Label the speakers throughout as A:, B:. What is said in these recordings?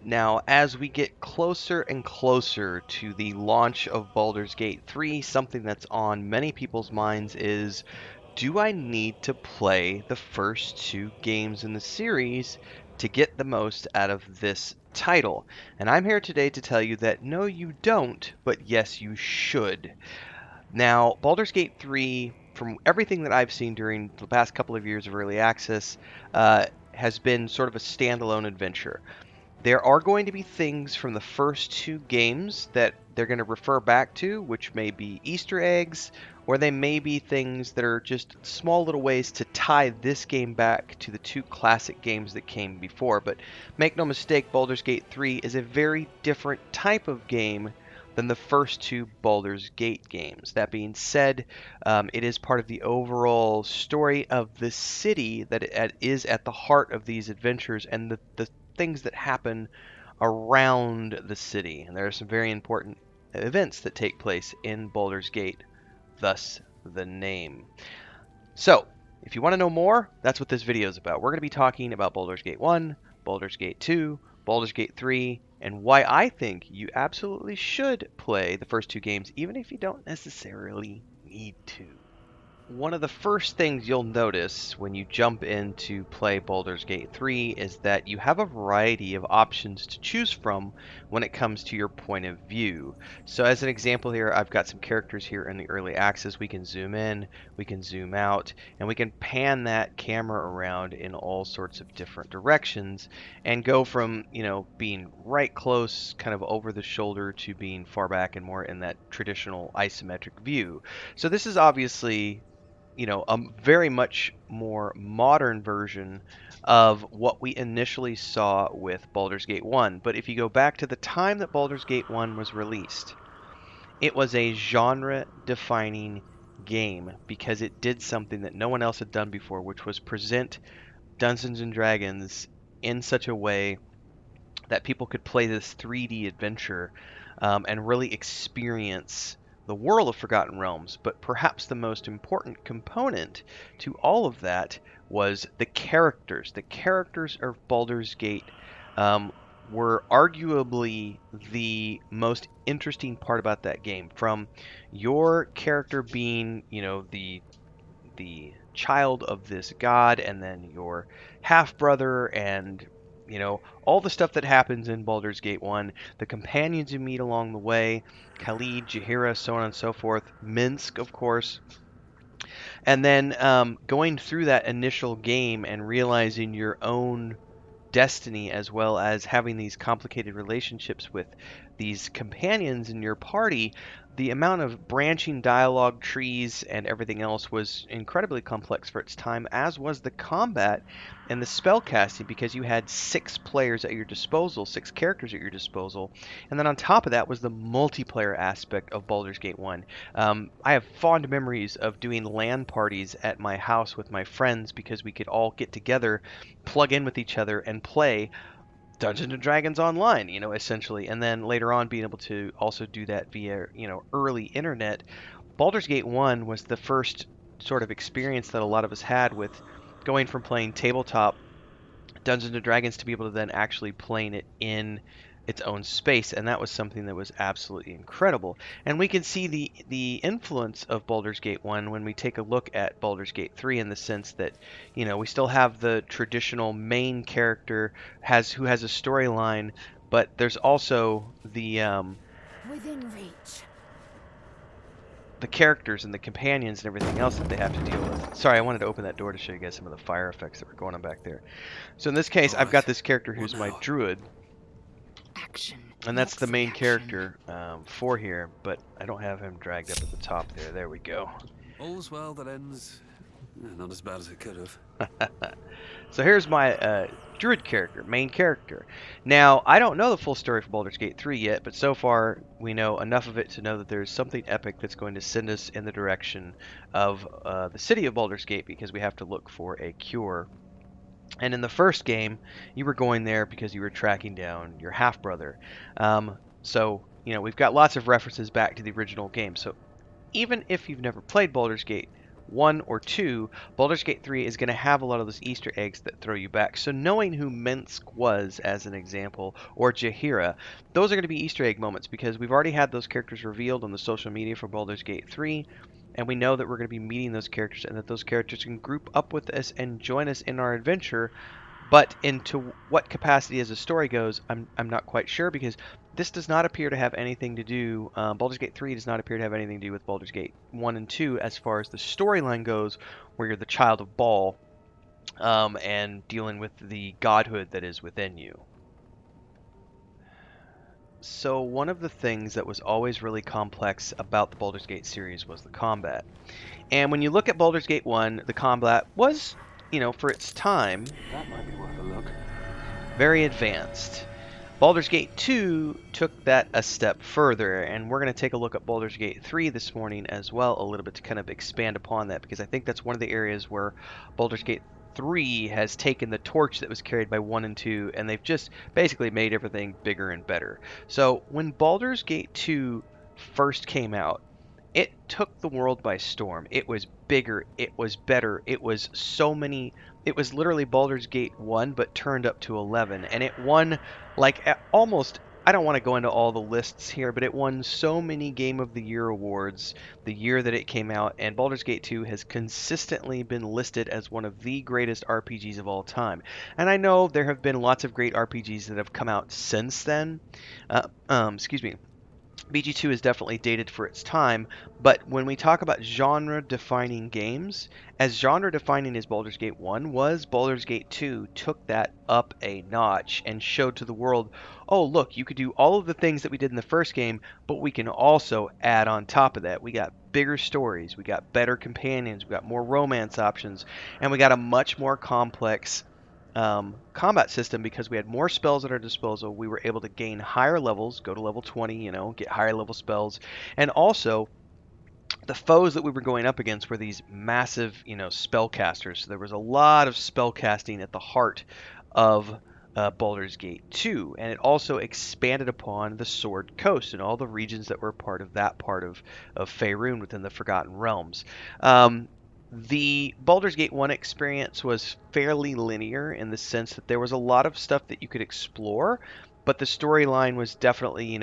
A: Now, as we get closer and closer to the launch of Baldur's Gate 3, something that's on many people's minds is, do I need to play the first two games in the series to get the most out of this title? And I'm here today to tell you that no, you don't, but yes, you should. Now, Baldur's Gate 3, from everything that I've seen during the past couple of years of early access, has been sort of a standalone adventure. There are going to be things from the first two games that they're going to refer back to, which may be Easter eggs, or they may be things that are just small little ways to tie this game back to the two classic games that came before. But make no mistake, Baldur's Gate 3 is a very different type of game than the first two Baldur's Gate games. That being said, it is part of the overall story of the city that is at the heart of these adventures and the things that happen around the city. And there are some very important events that take place in Baldur's Gate, thus the name. So, if you want to know more, that's what this video is about. We're going to be talking about Baldur's Gate 1, Baldur's Gate 2, Baldur's Gate 3, and why I think you absolutely should play the first two games, even if you don't necessarily need to. One of the first things you'll notice when you jump in to play Baldur's Gate 3 is that you have a variety of options to choose from when it comes to your point of view. So as an example here, I've got some characters here in the early access. We can zoom in, we can zoom out, and we can pan that camera around in all sorts of different directions and go from, being right close, kind of over the shoulder, to being far back and more in that traditional isometric view. So this is obviously a very much more modern version of what we initially saw with Baldur's Gate 1. But if you go back to the time that Baldur's Gate 1 was released, it was a genre-defining game because it did something that no one else had done before, which was present Dungeons and Dragons in such a way that people could play this 3D adventure and really experience the world of Forgotten Realms. But perhaps the most important component to all of that was the characters. The characters of Baldur's Gate were arguably the most interesting part about that game. From your character being, the child of this god, and then your half brother, and all the stuff that happens in Baldur's Gate 1, the companions you meet along the way, Khalid, Jaheira, so on and so forth, Minsk, of course. And then going through that initial game and realizing your own destiny, as well as having these complicated relationships with these companions in your party, the amount of branching dialogue trees and everything else was incredibly complex for its time, as was the combat and the spell casting, because you had 6 players at your disposal, 6 characters at your disposal. And then on top of that was the multiplayer aspect of Baldur's Gate 1. I have fond memories of doing LAN parties at my house with my friends because we could all get together, plug in with each other, and play Dungeons and Dragons online, essentially. And then later on being able to also do that via, early internet. Baldur's Gate 1 was the first sort of experience that a lot of us had with going from playing tabletop Dungeons and Dragons to be able to then actually playing it in its own space, and that was something that was absolutely incredible. And we can see the influence of Baldur's Gate 1 when we take a look at Baldur's Gate 3, in the sense that, we still have the traditional main character who has a storyline, but there's also
B: Within reach.
A: the characters and the companions and everything else that they have to deal with. Sorry, I wanted to open that door to show you guys some of the fire effects that were going on back there. So in this case, I've got this character who's my druid,
B: Action.
A: and that's the main
B: Reaction.
A: character for here, but I don't have him dragged up at the top there. There we go.
C: All's well that ends not as bad as it could have.
A: So here's my druid character, main character. Now, I don't know the full story for Baldur's Gate 3 yet, but so far we know enough of it to know that there's something epic that's going to send us in the direction of the city of Baldur's Gate, because we have to look for a cure. And in the first game, you were going there because you were tracking down your half-brother. So, we've got lots of references back to the original game. So even if you've never played Baldur's Gate, 1 or 2, Baldur's Gate 3 is going to have a lot of those Easter eggs that throw you back. So knowing who Minsk was, as an example, or Jaheira, those are going to be Easter egg moments because we've already had those characters revealed on the social media for Baldur's Gate 3, and we know that we're going to be meeting those characters and that those characters can group up with us and join us in our adventure. But into what capacity as the story goes, I'm not quite sure because this does not appear to have anything to do. Baldur's Gate 3 does not appear to have anything to do with Baldur's Gate 1 and 2 as far as the storyline goes, where you're the child of Baal and dealing with the godhood that is within you. So one of the things that was always really complex about the Baldur's Gate series was the combat. And when you look at Baldur's Gate 1, the combat was, for its time,
C: That might be worth a look.
A: very advanced. Baldur's Gate 2 took that a step further, and we're going to take a look at Baldur's Gate 3 this morning as well a little bit to kind of expand upon that, because I think that's one of the areas where Baldur's Gate 3 has taken the torch that was carried by 1 and 2, and they've just basically made everything bigger and better. So when Baldur's Gate 2 first came out, it took the world by storm. It was bigger, it was better, it was so many. It was literally Baldur's Gate 1 but turned up to 11, and it won almost, I don't want to go into all the lists here, but it won so many Game of the Year awards the year that it came out, and Baldur's Gate 2 has consistently been listed as one of the greatest RPGs of all time. And I know there have been lots of great RPGs that have come out since then. Excuse me. BG2 is definitely dated for its time, but when we talk about genre-defining games, as genre-defining as Baldur's Gate 1 was, Baldur's Gate 2 took that up a notch and showed to the world, oh look, you could do all of the things that we did in the first game, but we can also add on top of that. We got bigger stories, we got better companions, we got more romance options, and we got a much more complex combat system because we had more spells at our disposal. We were able to gain higher levels, go to level 20, get higher level spells. And also, the foes that we were going up against were these massive, spellcasters. So there was a lot of spellcasting at the heart of Baldur's Gate 2, and it also expanded upon the Sword Coast and all the regions that were part of that part of Faerun within the Forgotten Realms. The Baldur's Gate 1 experience was fairly linear in the sense that there was a lot of stuff that you could explore, but the storyline was definitely,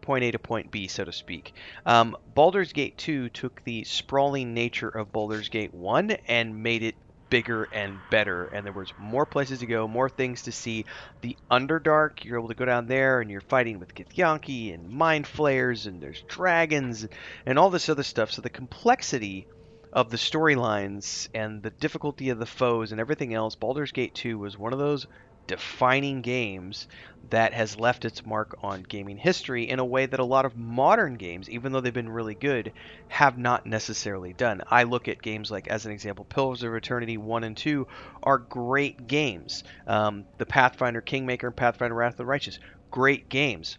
A: point A to point B, so to speak. Baldur's Gate 2 took the sprawling nature of Baldur's Gate 1 and made it bigger and better, and there was more places to go, more things to see. The Underdark, you're able to go down there and you're fighting with Githyanki and Mind Flayers, and there's dragons and all this other stuff. So the complexity of the storylines and the difficulty of the foes and everything else, Baldur's Gate 2 was one of those defining games that has left its mark on gaming history in a way that a lot of modern games, even though they've been really good, have not necessarily done. I look at games like, as an example, Pillars of Eternity 1 and 2 are great games. The Pathfinder Kingmaker and Pathfinder Wrath of the Righteous, great games.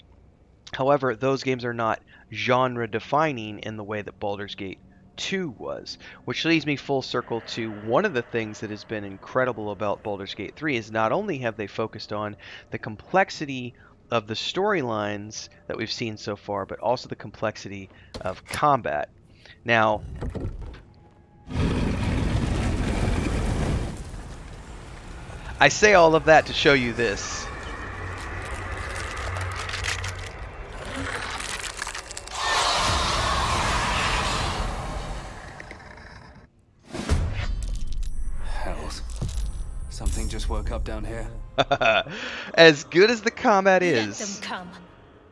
A: However, those games are not genre defining in the way that Baldur's Gate 2 was, which leads me full circle to one of the things that has been incredible about Baldur's Gate 3 is not only have they focused on the complexity of the storylines that we've seen so far, but also the complexity of combat. Now, I say all of that to show you this.
C: Hells. Something just woke up down here.
A: As good as the combat
B: Let
A: is,
B: them come.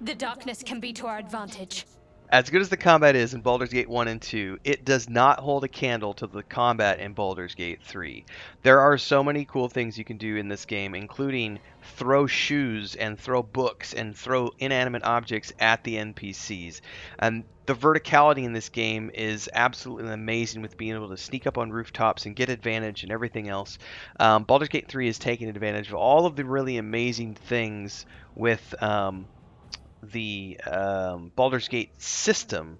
B: The darkness can be to our advantage.
A: as good as the combat is in Baldur's Gate 1 and 2, it does not hold a candle to the combat in Baldur's Gate 3. There are so many cool things you can do in this game, including throw shoes and throw books and throw inanimate objects at the NPCs. And the verticality in this game is absolutely amazing with being able to sneak up on rooftops and get advantage and everything else. Baldur's Gate 3 is taking advantage of all of the really amazing things with the Baldur's Gate system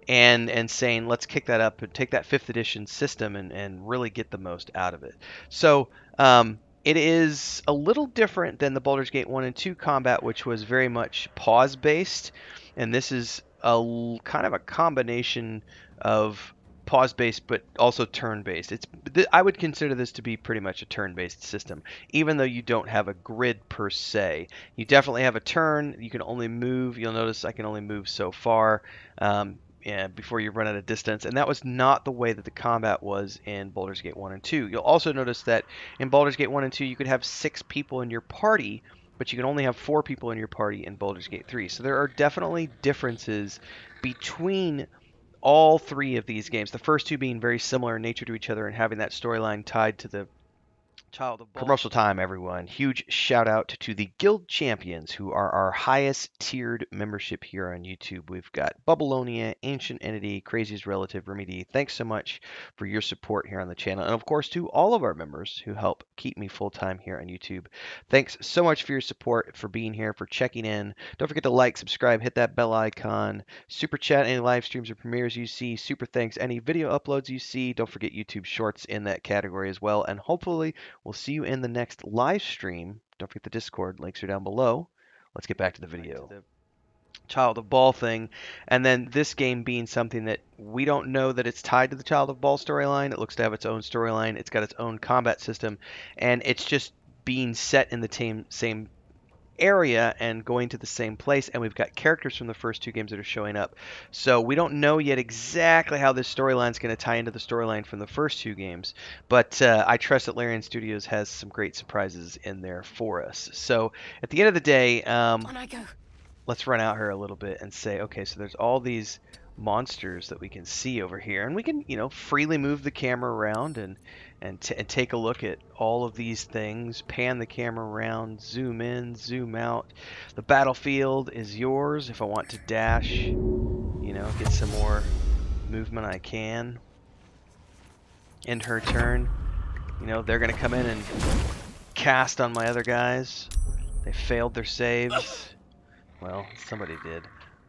A: and saying let's kick that up and take that 5th edition system and really get the most out of it. So it is a little different than the Baldur's Gate 1 and 2 combat, which was very much pause based, and this is kind of a combination of pause-based, but also turn-based. I would consider this to be pretty much a turn-based system, even though you don't have a grid per se. You definitely have a turn. You can only move. You'll notice I can only move so far before you run out of distance, and that was not the way that the combat was in Baldur's Gate 1 and 2. You'll also notice that in Baldur's Gate 1 and 2, you could have 6 people in your party, but you can only have 4 people in your party in Baldur's Gate 3. So there are definitely differences between all 3 of these games. The first 2 being very similar in nature to each other and having that storyline tied to the Child of Ball. Commercial time, everyone. Huge shout out to the Guild Champions, who are our highest tiered membership here on YouTube. We've got Bubbalonia, Ancient Entity, Crazy's Relative, Remy D. Thanks so much for your support here on the channel. And of course, to all of our members who help keep me full time here on YouTube. Thanks so much for your support, for being here, for checking in. Don't forget to like, subscribe, hit that bell icon, super chat any live streams or premieres you see, super thanks any video uploads you see. Don't forget YouTube Shorts in that category as well. And hopefully, we'll see you in the next live stream. Don't forget the Discord. Links are down below. Let's get back to the video. Child of Ball thing. And then this game being something that we don't know that it's tied to the Child of Ball storyline. It looks to have its own storyline. It's got its own combat system. And it's just being set in the same area and going to the same place, and we've got characters from the first 2 games that are showing up. So we don't know yet exactly how this storyline is going to tie into the storyline from the first 2 games, but I trust that Larian Studios has some great surprises in there for us. So at the end of the day,
B: On I go.
A: let's run out here a little bit and say, okay, so there's all these monsters that we can see over here, and we can, freely move the camera around and take a look at all of these things, pan the camera around, zoom in, zoom out. The battlefield is yours. If I want to dash, get some more movement, I can. End her turn. They're going to come in and cast on my other guys. They failed their saves. Well, somebody did.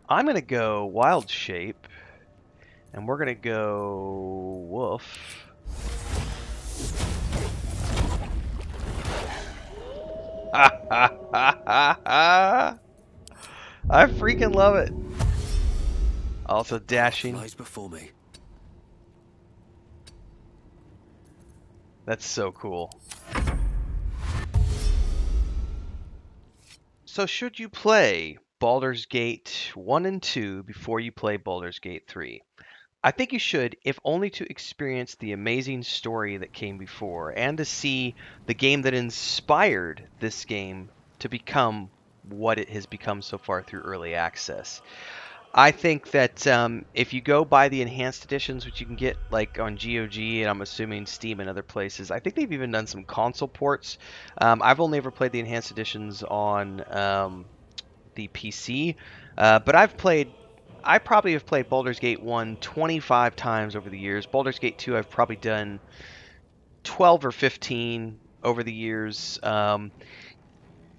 A: I'm going to go Wild Shape, and we're going to go Wolf. I freaking love it. Also dashing.
C: Lies before me.
A: That's so cool. So should you play Baldur's Gate 1 and 2 before you play Baldur's Gate 3? I think you should, if only to experience the amazing story that came before and to see the game that inspired this game to become what it has become so far through early access. I think that if you go buy the enhanced editions, which you can get like on GOG and I'm assuming Steam and other places, I think they've even done some console ports. I've only ever played the enhanced editions on the PC, but I probably have played Baldur's Gate 1 25 times over the years. Baldur's Gate 2 I've probably done 12 or 15 over the years.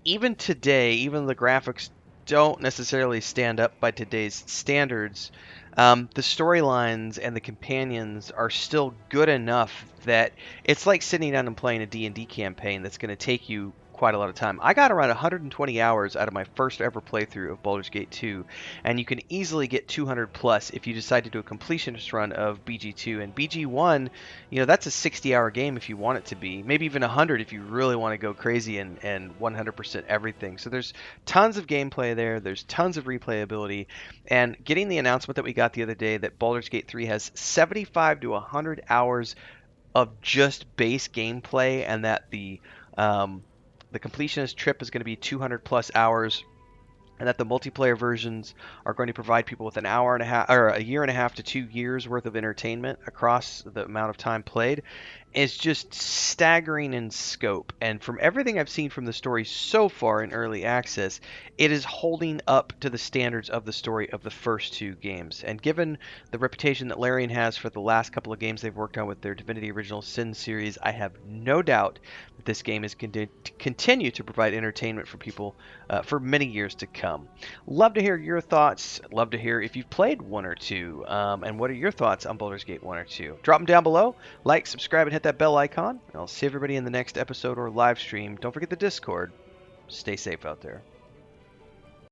A: Even today, even though the graphics don't necessarily stand up by today's standards, the storylines and the companions are still good enough that it's like sitting down and playing a D&D campaign that's going to take you quite a lot of time. I got around 120 hours out of my first ever playthrough of Baldur's Gate 2, and you can easily get 200 plus if you decide to do a completionist run of BG2. And BG1, that's a 60-hour game if you want it to be, maybe even 100 if you really want to go crazy and 100% everything. So there's tons of gameplay there, there's tons of replayability, and getting the announcement that we got the other day that Baldur's Gate 3 has 75 to 100 hours of just base gameplay, and that the completionist trip is going to be 200 plus hours, and that the multiplayer versions are going to provide people with an hour and a half or a year and a half to 2 years worth of entertainment across the amount of time played, is just staggering in scope. And from everything I've seen from the story so far in early access, it is holding up to the standards of the story of the first 2 games. And given the reputation that Larian has for the last couple of games they've worked on with their Divinity Original Sin series, I have no doubt that this game is going to continue to provide entertainment for people for many years to come. Love to hear your thoughts. Love to hear if you've played 1 or 2, and what are your thoughts on Baldur's Gate 1 or 2. Drop them down below. Like, subscribe, and hit that bell icon. And I'll see everybody in the next episode or live stream. Don't forget the Discord. Stay safe out there.